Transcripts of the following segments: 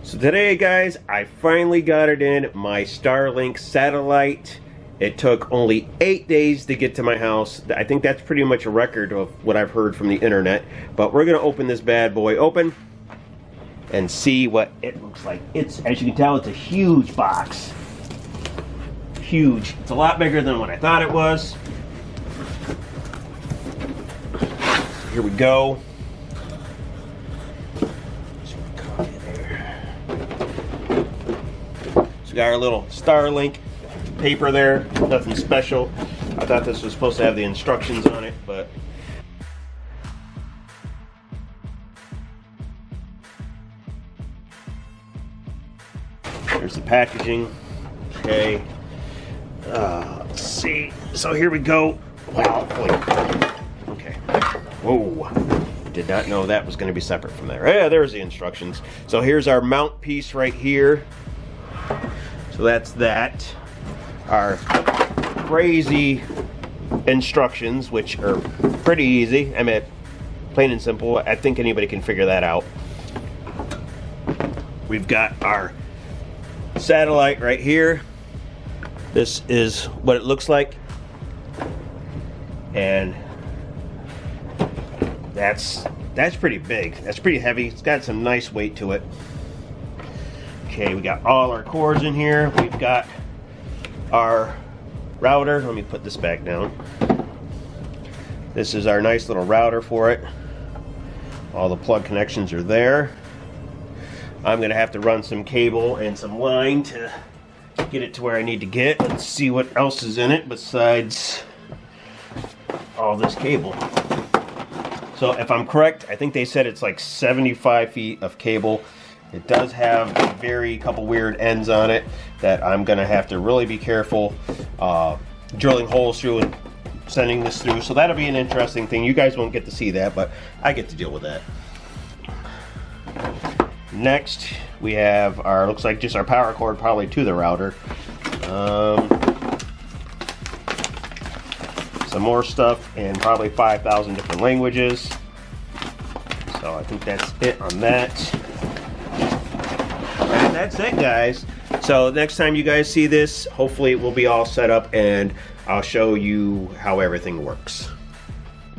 So today, guys, I finally got it in, my Starlink Satellite. It took only 8 days to get to my house. I think that's pretty much a record of what I've heard from the internet. But we're going to open this bad boy open and see what it looks like. It's, as you can tell, it's a huge box. Huge. It's a lot bigger than what I thought it was. Here we go. So we got our little Starlink paper there, nothing special. I thought this was supposed to have the instructions on it, but there's the packaging. Okay, let's see. So here we go. Wow. Okay. Whoa. Did not know that was going to be separate from there. Yeah, there's the instructions. So here's our mount piece right here. So that's that. Our crazy instructions, which are pretty easy. I mean, plain and simple. I think anybody can figure that out. We've got our satellite right here. This is what it looks like. And that's pretty big. That's pretty heavy. It's got some nice weight to it. Okay, we got all our cords in here. We've got our router. Let me put this back down. This is our nice little router for it. All the plug connections are there. I'm going to have to run some cable and some line to get it to where I need to get. Let's see what else is in it besides all this cable. So if I'm correct, I think they said it's like 75 feet of cable. It does have a very couple weird ends on it that I'm gonna have to really be careful drilling holes through and sending this through. So that'll be an interesting thing. You guys won't get to see that, but I get to deal with that. Next, we have our, looks like just our power cord probably to the router. Some more stuff in probably 5,000 different languages. So I think that's it on that. And that's it, guys. So next time you guys see this, hopefully it will be all set up and I'll show you how everything works.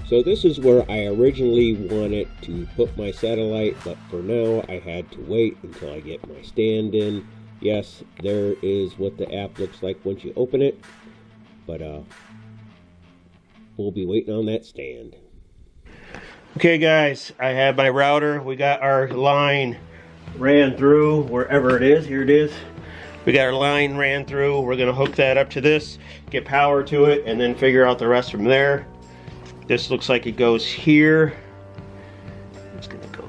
So this is where I originally wanted to put my satellite, but for now I had to wait until I get my stand in. Yes, there is what the app looks like once you open it, but we'll be waiting on that stand. Okay, guys, I have my router. We got our line ran through wherever it is. Here it is. We got our line ran through. We're gonna hook that up to this, get power to it, and then figure out the rest from there. This looks like it goes here. It's gonna go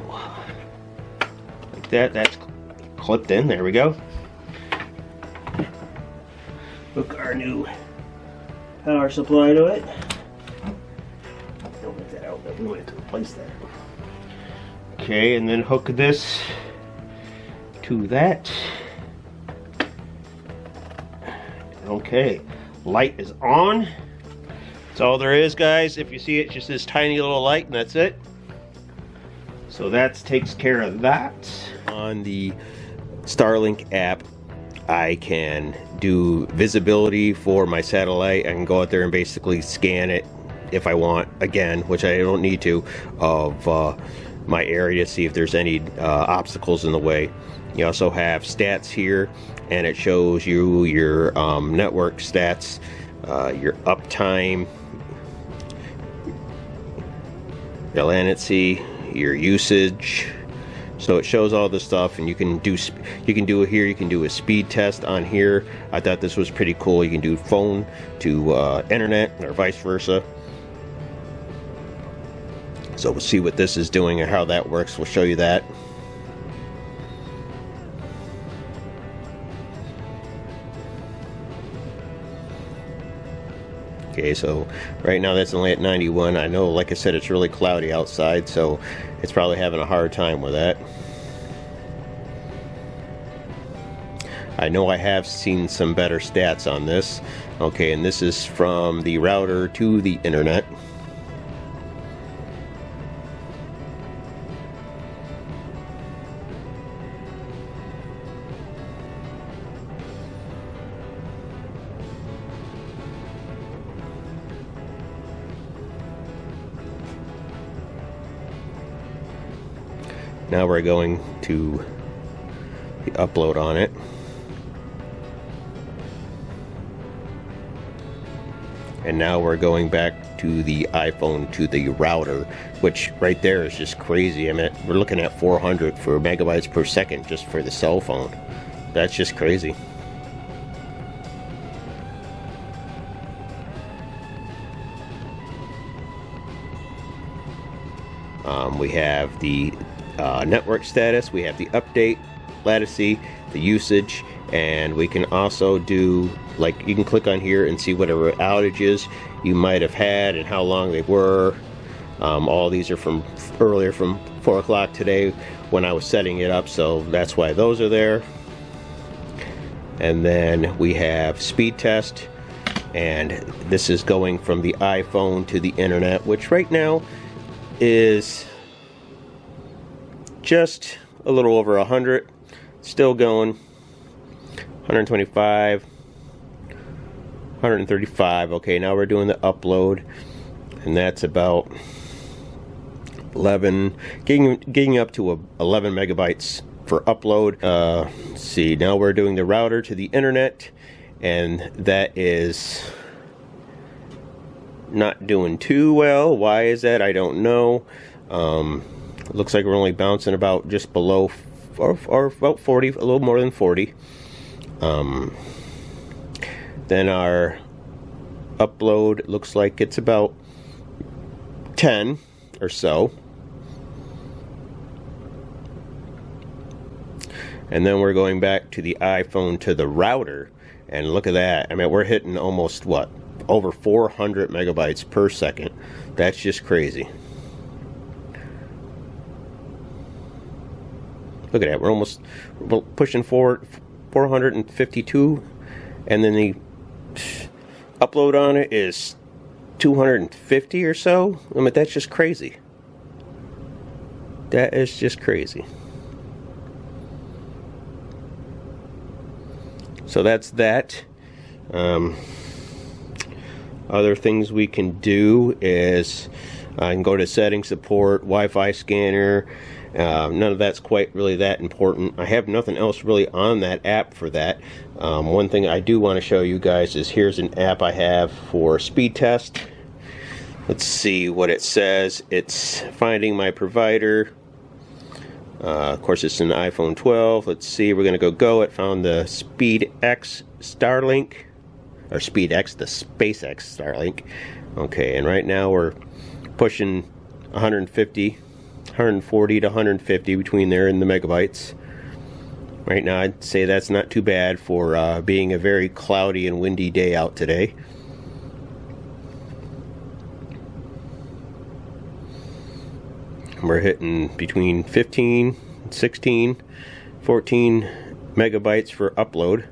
like that. That's clipped in. There we go. Hook our new power supply to it. Don't let that out. We want to replace that. Okay, and then hook this to that. Okay, light is on. That's all there is, guys. If you see it, just this tiny little light, and that's it. So that takes care of that. On the Starlink app, I can do visibility for my satellite. I can go out there and basically scan it if I want, again, which I don't need to, of my area to see if there's any obstacles in the way. You also have stats here, and it shows you your network stats, your uptime, your latency, your usage. So it shows all this stuff, and you can do it here. You can do a speed test on here. I thought this was pretty cool. You can do phone to internet or vice versa. So we'll see what this is doing and how that works. We'll show you that. Okay, so right now that's only at 91. I know, like I said, it's really cloudy outside, so it's probably having a hard time with that. I know I have seen some better stats on this. Okay, and this is from the router to the internet. Now we're going to the upload on it. And now we're going back to the iPhone to the router, which right there is just crazy. I mean, we're looking at 400 for megabytes per second just for the cell phone. That's just crazy. We have the network status, we have the update, latency, the usage, and we can also do, like, you can click on here and see whatever outages you might have had and how long they were. All these are from earlier, from 4 o'clock today when I was setting it up, so that's why those are there. And then we have speed test, and this is going from the iPhone to the internet, which right now is just a little over 100, still going. 125, 135. Okay, now we're doing the upload, and that's about 11, getting up to 11 megabytes for upload. Let's see, now we're doing the router to the internet, and that is not doing too well. Why is that? I don't know. It looks like we're only bouncing about just below, or about 40, a little more than 40. Then our upload looks like it's about 10 or so. And then we're going back to the iPhone to the router, and look at that. I mean, we're hitting almost, what, over 400 megabytes per second. That's just crazy. Look at that, we're almost pushing 452, and then the upload on it is 250 or so. I mean, that's just crazy. That is just crazy. So that's that. Other things we can do is I can go to settings, support, Wi-Fi scanner. None of that's quite really that important. I have nothing else really on that app for that. One thing I do want to show you guys is here's an app I have for speed test. Let's see what it says. It's finding my provider. Of course, it's an iPhone 12. Let's see, we're going to go. It found the SpeedX Starlink, or SpeedX, the SpaceX Starlink. Okay, and right now we're pushing 140 to 150 between there and the megabytes. Right now, I'd say that's not too bad for being a very cloudy and windy day out today. We're hitting between 15, 16, 14 megabytes for upload.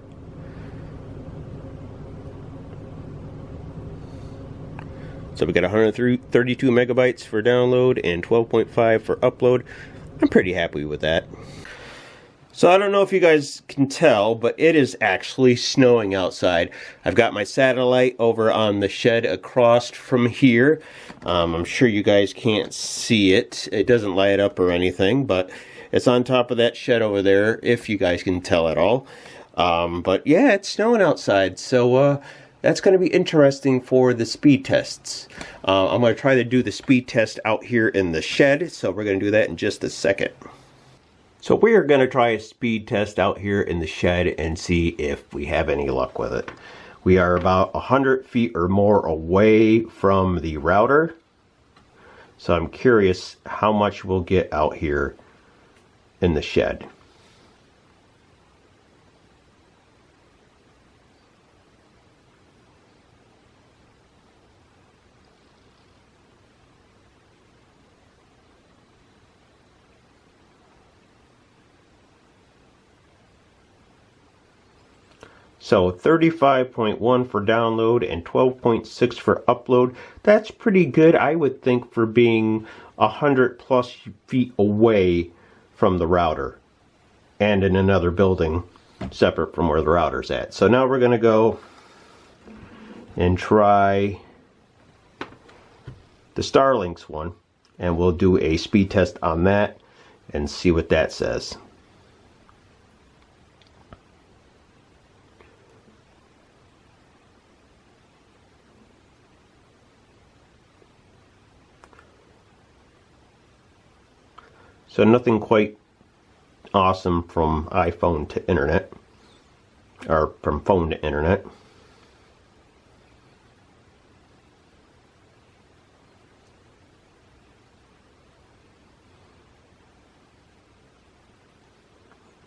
So we got 132 megabytes for download and 12.5 for upload. I'm pretty happy with that. So I don't know if you guys can tell, but it is actually snowing outside. I've got my satellite over on the shed across from here. I'm sure you guys can't see it. It doesn't light up or anything, but it's on top of that shed over there, if you guys can tell at all. But yeah, it's snowing outside, so that's going to be interesting for the speed tests. I'm going to try to do the speed test out here in the shed, so we're going to do that in just a second. So we are going to try a speed test out here in the shed and see if we have any luck with it. We are about 100 feet or more away from the router, so I'm curious how much we'll get out here in the shed. So 35.1 for download and 12.6 for upload. That's pretty good, I would think, for being 100 plus feet away from the router and in another building separate from where the router's at. So now we're going to go and try the Starlink's one, and we'll do a speed test on that. and see what that says. So nothing quite awesome from iPhone to internet, or from phone to internet.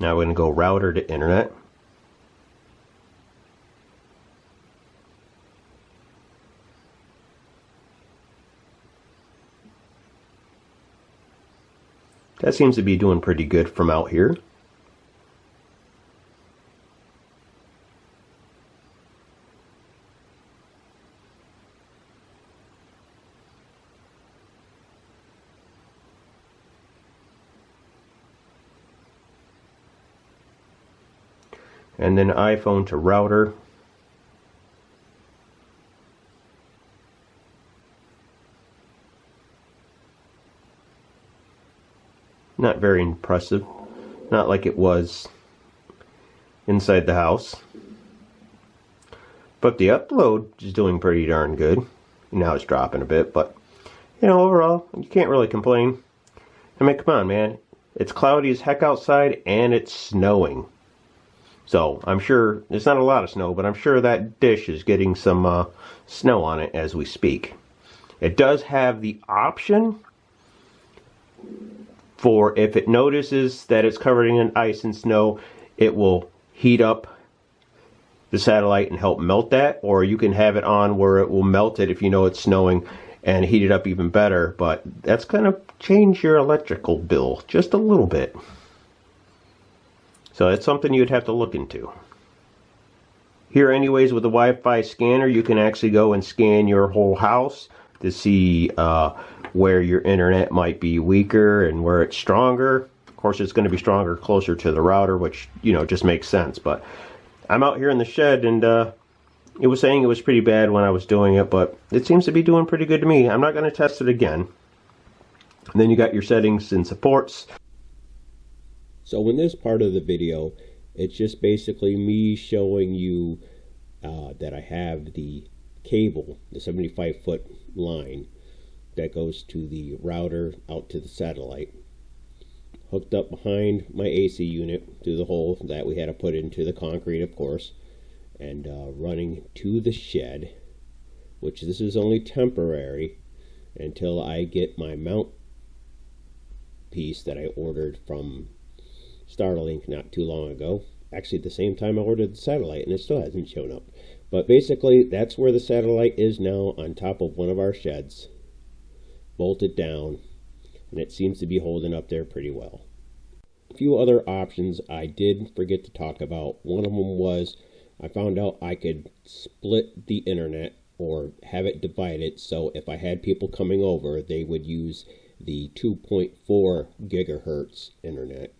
Now we're going to go router to internet. That seems to be doing pretty good from out here. And then iPhone to router. Not very impressive. Not like it was inside the house. But the upload is doing pretty darn good. Now it's dropping a bit, but you know, overall, you can't really complain. I mean, come on, man. It's cloudy as heck outside and it's snowing. So I'm sure there's not a lot of snow, but I'm sure that dish is getting some snow on it as we speak. It does have the option for if it notices that it's covered in ice and snow, it will heat up the satellite and help melt that, or you can have it on where it will melt it if you know it's snowing and heat it up even better, but that's going to change your electrical bill just a little bit. So that's something you'd have to look into. Here anyways, with the Wi-Fi scanner, you can actually go and scan your whole house to see where your internet might be weaker and where it's stronger. Of course, it's going to be stronger closer to the router, which, you know, just makes sense. But I'm out here in the shed, and it was saying it was pretty bad when I was doing it, but it seems to be doing pretty good to me. I'm not going to test it again. And then you got your settings and supports. So in this part of the video, it's just basically me showing you that I have the cable, the 75-foot line that goes to the router out to the satellite, hooked up behind my AC unit through the hole that we had to put into the concrete, of course, and running to the shed, which this is only temporary until I get my mount piece that I ordered from Starlink not too long ago. Actually, at the same time I ordered the satellite, and it still hasn't shown up. But basically, that's where the satellite is now, on top of one of our sheds, bolted down, and it seems to be holding up there pretty well. A few other options I did forget to talk about. One of them was I found out I could split the internet or have it divided, so if I had people coming over, they would use the 2.4 gigahertz internet,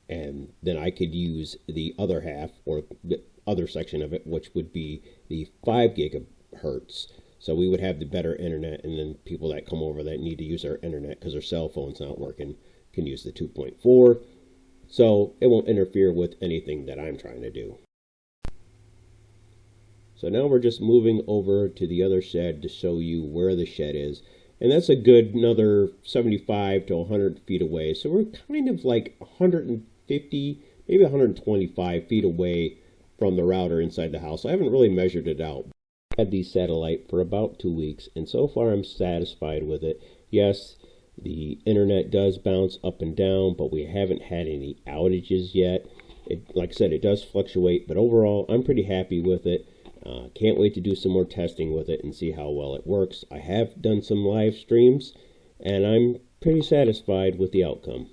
and then I could use the other half, or the other section of it, which would be the 5 gigahertz. So we would have the better internet, and then people that come over that need to use our internet because their cell phone's not working can use the 2.4. So it won't interfere with anything that I'm trying to do. So now we're just moving over to the other shed to show you where the shed is. And that's a good another 75 to 100 feet away. So we're kind of like 150, maybe 125 feet away from the router inside the house. I haven't really measured it out. I've had the satellite for about 2 weeks, and so far I'm satisfied with it. Yes, the internet does bounce up and down, but we haven't had any outages yet. Like I said, it does fluctuate, but overall I'm pretty happy with it. Can't wait to do some more testing with it and see how well it works. I have done some live streams, and I'm pretty satisfied with the outcome.